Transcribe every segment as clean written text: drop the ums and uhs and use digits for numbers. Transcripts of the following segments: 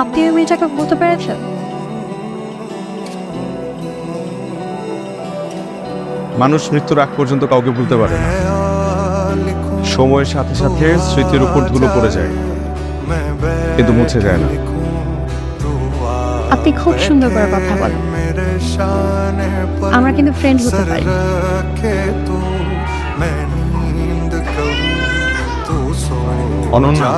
আপনি ওই মেয়েটাকে বলতে পেরেছেন? মানুষ মৃত্যুর আগ পর্যন্ত কাউকে ভুলতে পারে না। সময়ের সাথে সাথে স্মৃতির উপর ধুলো পড়ে যায়, কিন্তু মুছে যায় না। আপনি খুব সুন্দর করে কথা বলেন। আমরা কিন্তু ফ্রেন্ড হতে পারি। অনন্যা,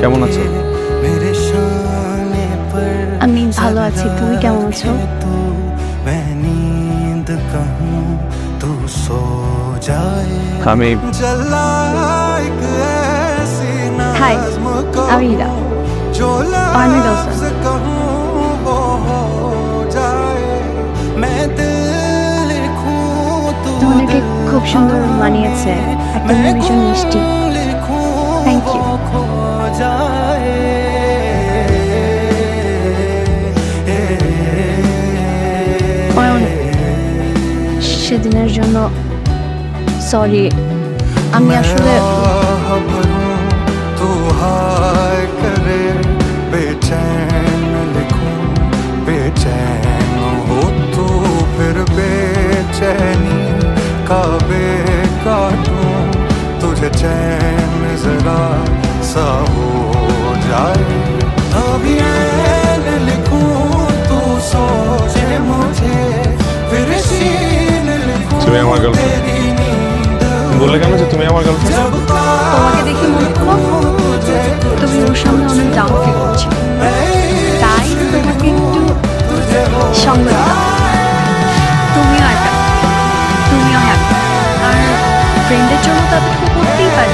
কেমন আছো? আমি ভালো আছি, তুমি কেমন আছো? আমি হাই, আমি ইরা, আর্মি দোস্ত। তোমাদেরকে খুব সুন্দর মানিয়েছে, একদম ভীষণ মিষ্টি। Thank you. সেদিনের জন্য সরি। আমি আসলে काबे काटूं तुझे चैन जरा सा हो जाए अभी ऐन लिखूं तू सोचे मुझे फिर सीन लिखूं তুমি আমার গার্লফ্রেন্ড বললে কেন যে তুমি আমার গার্লফ্রেন্ড? তোমাকে দেখে মনে হলো তুমি ওর সামনে অনেক ডাউন ফিল করছো, তাই তোমাকে একটু সঙ্গ দিলাম। তুমিও হ্যাপি, আর ফ্রেন্ডের জন্য তাদেরকে করতেই পারে।